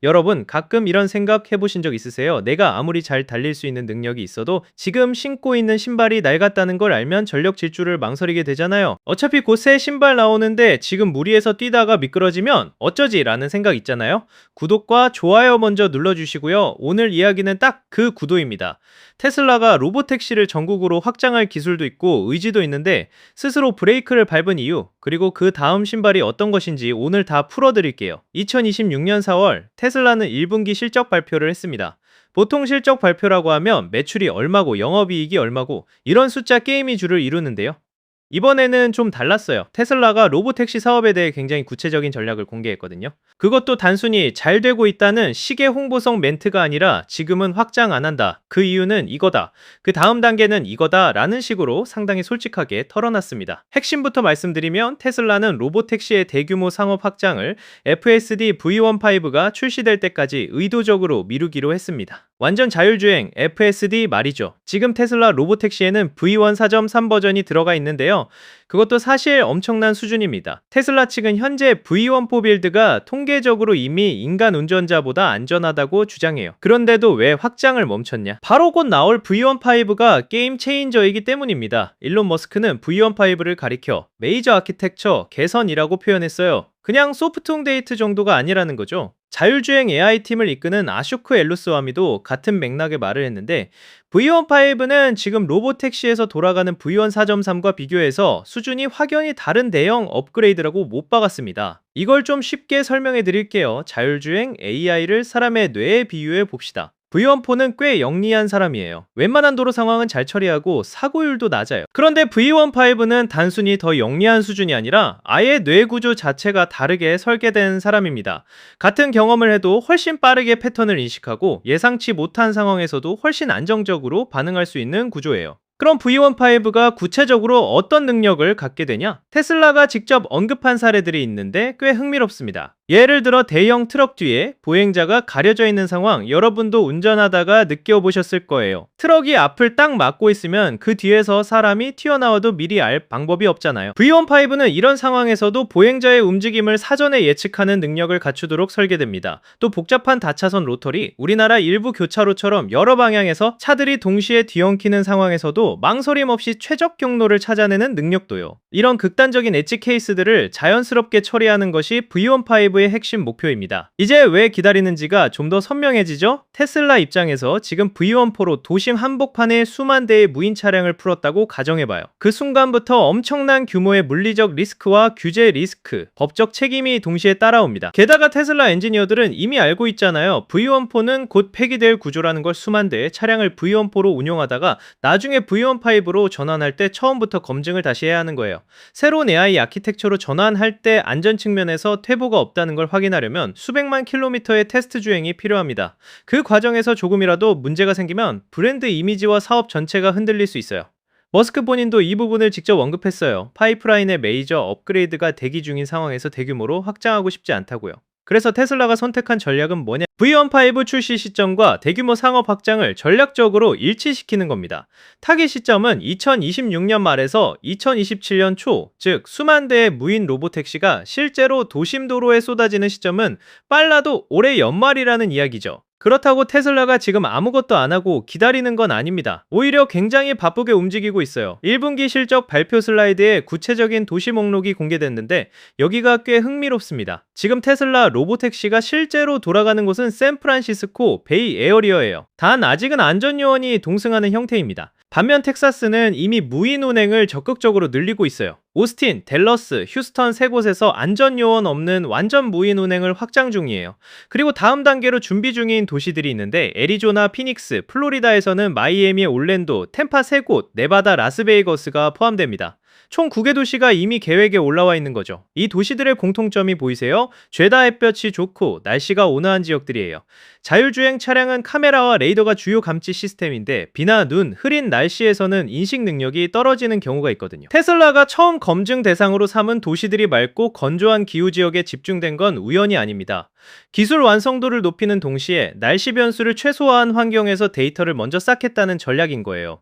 여러분, 가끔 이런 생각 해보신 적 있으세요? 내가 아무리 잘 달릴 수 있는 능력이 있어도 지금 신고 있는 신발이 낡았다는 걸 알면 전력 질주를 망설이게 되잖아요. 어차피 곧 새 신발 나오는데 지금 무리해서 뛰다가 미끄러지면 어쩌지? 라는 생각 있잖아요. 구독과 좋아요 먼저 눌러주시고요. 오늘 이야기는 딱 그 구도입니다. 테슬라가 로보택시를 전국으로 확장할 기술도 있고 의지도 있는데 스스로 브레이크를 밟은 이유, 그리고 그 다음 신발이 어떤 것인지 오늘 다 풀어드릴게요. 2026년 4월 테슬라는 1분기 실적 발표를 했습니다. 보통 실적 발표라고 하면 매출이 얼마고 영업이익이 얼마고 이런 숫자 게임이 주를 이루는데요. 이번에는 좀 달랐어요. 테슬라가 로보택시 사업에 대해 굉장히 구체적인 전략을 공개했거든요. 그것도 단순히 잘 되고 있다는 시계 홍보성 멘트가 아니라 지금은 확장 안 한다. 그 이유는 이거다. 그 다음 단계는 이거다. 라는 식으로 상당히 솔직하게 털어놨습니다. 핵심부터 말씀드리면 테슬라는 로보택시의 대규모 상업 확장을 FSD V15가 출시될 때까지 의도적으로 미루기로 했습니다. 완전 자율주행 FSD 말이죠. 지금 테슬라 로보택시에는 V1 4.3 버전이 들어가 있는데요. 그것도 사실 엄청난 수준입니다. 테슬라 측은 현재 V1 4빌드가 통계적으로 이미 인간 운전자보다 안전하다고 주장해요. 그런데도 왜 확장을 멈췄냐? 바로 곧 나올 V1 5가 게임 체인저이기 때문입니다. 일론 머스크는 V1 5를 가리켜 메이저 아키텍처 개선이라고 표현했어요. 그냥 소프트웨어 정도가 아니라는 거죠. 자율주행 AI팀을 이끄는 아슈크 엘루스와미도 같은 맥락의 말을 했는데 V15는 지금 로보택시에서 돌아가는 V1 4.3과 비교해서 수준이 확연히 다른 대형 업그레이드라고 못 박았습니다. 이걸 좀 쉽게 설명해 드릴게요. 자율주행 AI를 사람의 뇌에 비유해 봅시다. V14는 꽤 영리한 사람이에요. 웬만한 도로 상황은 잘 처리하고 사고율도 낮아요. 그런데 V15는 단순히 더 영리한 수준이 아니라 아예 뇌 구조 자체가 다르게 설계된 사람입니다. 같은 경험을 해도 훨씬 빠르게 패턴을 인식하고 예상치 못한 상황에서도 훨씬 안정적으로 반응할 수 있는 구조예요. 그럼 V15가 구체적으로 어떤 능력을 갖게 되냐? 테슬라가 직접 언급한 사례들이 있는데 꽤 흥미롭습니다. 예를 들어 대형 트럭 뒤에 보행자가 가려져 있는 상황, 여러분도 운전하다가 느껴보셨을 거예요. 트럭이 앞을 딱 막고 있으면 그 뒤에서 사람이 튀어나와도 미리 알 방법이 없잖아요. V15는 이런 상황에서도 보행자의 움직임을 사전에 예측하는 능력을 갖추도록 설계됩니다. 또 복잡한 다차선 로터리, 우리나라 일부 교차로처럼 여러 방향에서 차들이 동시에 뒤엉키는 상황에서도 망설임 없이 최적 경로를 찾아내는 능력도요. 이런 극단적인 엣지 케이스들을 자연스럽게 처리하는 것이 V15의 핵심 목표입니다. 이제 왜 기다리는지가 좀 더 선명해지죠? 테슬라 입장에서 지금 V14로 도심 한복판에 수만 대의 무인 차량을 풀었다고 가정해봐요. 그 순간부터 엄청난 규모의 물리적 리스크와 규제 리스크, 법적 책임이 동시에 따라옵니다. 게다가 테슬라 엔지니어들은 이미 알고 있잖아요. V14는 곧 폐기될 구조라는 걸 수만 대의 차량을 V14로 운용하다가 나중에 V15로 전환할 때 처음부터 검증을 다시 해야 하는 거예요. 새로운 AI 아키텍처로 전환할 때 안전 측면에서 퇴보가 없다는 걸 확인하려면 수백만 킬로미터의 테스트 주행이 필요합니다. 그 과정에서 조금이라도 문제가 생기면 브랜드 이미지와 사업 전체가 흔들릴 수 있어요. 머스크 본인도 이 부분을 직접 언급했어요. 파이프라인의 메이저 업그레이드가 대기 중인 상황에서 대규모로 확장하고 싶지 않다고요. 그래서 테슬라가 선택한 전략은 뭐냐? V15 출시 시점과 대규모 상업 확장을 전략적으로 일치시키는 겁니다. 타깃 시점은 2026년 말에서 2027년 초, 즉 수만 대의 무인 로보택시가 실제로 도심 도로에 쏟아지는 시점은 빨라도 올해 연말이라는 이야기죠. 그렇다고 테슬라가 지금 아무것도 안 하고 기다리는 건 아닙니다. 오히려 굉장히 바쁘게 움직이고 있어요. 1분기 실적 발표 슬라이드에 구체적인 도시 목록이 공개됐는데 여기가 꽤 흥미롭습니다. 지금 테슬라 로보택시가 실제로 돌아가는 곳은 샌프란시스코 베이 에어리어예요. 단 아직은 안전요원이 동승하는 형태입니다. 반면 텍사스는 이미 무인 운행을 적극적으로 늘리고 있어요. 오스틴, 댈러스, 휴스턴 세 곳에서 안전요원 없는 완전 무인 운행을 확장 중이에요. 그리고 다음 단계로 준비 중인 도시들이 있는데 애리조나, 피닉스, 플로리다에서는 마이애미, 올랜도, 템파 세 곳, 네바다, 라스베이거스가 포함됩니다. 총 9개 도시가 이미 계획에 올라와 있는 거죠. 이 도시들의 공통점이 보이세요? 죄다 햇볕이 좋고 날씨가 온화한 지역들이에요. 자율주행 차량은 카메라와 레이더가 주요 감지 시스템인데 비나 눈, 흐린 날씨에서는 인식 능력이 떨어지는 경우가 있거든요. 테슬라가 처음 검증 대상으로 삼은 도시들이 맑고 건조한 기후 지역에 집중된 건 우연이 아닙니다. 기술 완성도를 높이는 동시에 날씨 변수를 최소화한 환경에서 데이터를 먼저 쌓겠다는 전략인 거예요.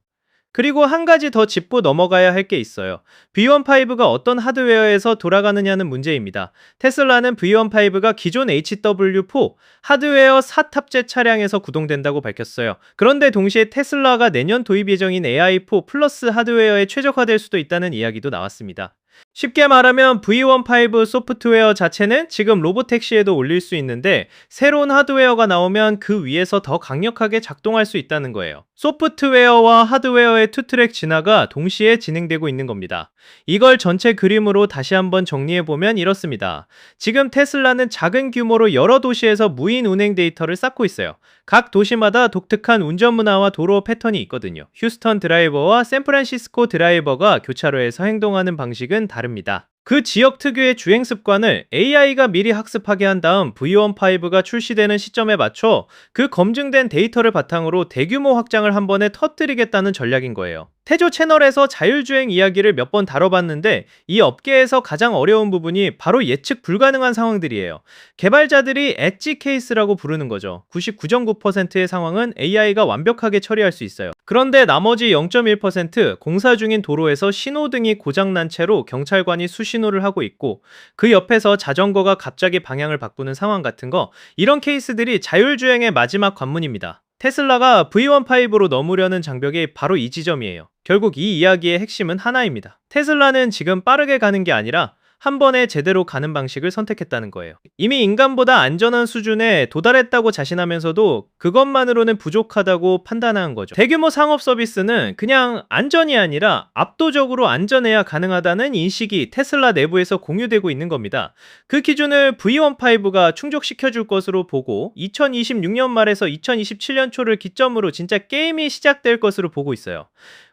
그리고 한 가지 더 짚고 넘어가야 할 게 있어요. V15가 어떤 하드웨어에서 돌아가느냐는 문제입니다. 테슬라는 V15가 기존 HW4 하드웨어 4 탑재 차량에서 구동된다고 밝혔어요. 그런데 동시에 테슬라가 내년 도입 예정인 AI4 플러스 하드웨어에 최적화될 수도 있다는 이야기도 나왔습니다. 쉽게 말하면 V15 소프트웨어 자체는 지금 로보택시에도 올릴 수 있는데 새로운 하드웨어가 나오면 그 위에서 더 강력하게 작동할 수 있다는 거예요. 소프트웨어와 하드웨어의 투트랙 진화가 동시에 진행되고 있는 겁니다. 이걸 전체 그림으로 다시 한번 정리해보면 이렇습니다. 지금 테슬라는 작은 규모로 여러 도시에서 무인 운행 데이터를 쌓고 있어요. 각 도시마다 독특한 운전 문화와 도로 패턴이 있거든요. 휴스턴 드라이버와 샌프란시스코 드라이버가 교차로에서 행동하는 방식은 다릅니다. 그 지역 특유의 주행 습관을 AI가 미리 학습하게 한 다음 V15가 출시되는 시점에 맞춰 그 검증된 데이터를 바탕으로 대규모 확장을 한 번에 터뜨리겠다는 전략인 거예요. 태조 채널에서 자율주행 이야기를 몇 번 다뤄봤는데 이 업계에서 가장 어려운 부분이 바로 예측 불가능한 상황들이에요. 개발자들이 엣지 케이스라고 부르는 거죠. 99.9%의 상황은 AI가 완벽하게 처리할 수 있어요. 그런데 나머지 0.1% 공사 중인 도로에서 신호등이 고장난 채로 경찰관이 수신호를 하고 있고 그 옆에서 자전거가 갑자기 방향을 바꾸는 상황 같은 거, 이런 케이스들이 자율주행의 마지막 관문입니다. 테슬라가 V15로 넘으려는 장벽이 바로 이 지점이에요. 결국 이 이야기의 핵심은 하나입니다. 테슬라는 지금 빠르게 가는 게 아니라 한 번에 제대로 가는 방식을 선택했다는 거예요. 이미 인간보다 안전한 수준에 도달했다고 자신하면서도 그것만으로는 부족하다고 판단한 거죠. 대규모 상업 서비스는 그냥 안전이 아니라 압도적으로 안전해야 가능하다는 인식이 테슬라 내부에서 공유되고 있는 겁니다. 그 기준을 V15가 충족시켜줄 것으로 보고 2026년 말에서 2027년 초를 기점으로 진짜 게임이 시작될 것으로 보고 있어요.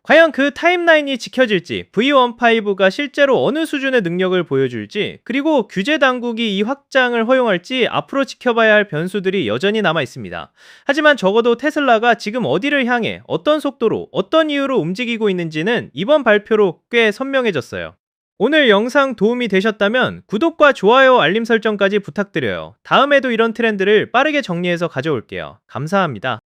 과연 그 타임라인이 지켜질지, V15가 실제로 어느 수준의 능력을 보여줄지, 그리고 규제 당국이 이 확장을 허용할지 앞으로 지켜봐야 할 변수들이 여전히 남아 있습니다. 하지만 적어도 테슬라가 지금 어디를 향해 어떤 속도로 어떤 이유로 움직이고 있는지는 이번 발표로 꽤 선명해졌어요. 오늘 영상 도움이 되셨다면 구독과 좋아요, 알림 설정까지 부탁드려요. 다음에도 이런 트렌드를 빠르게 정리해서 가져올게요. 감사합니다.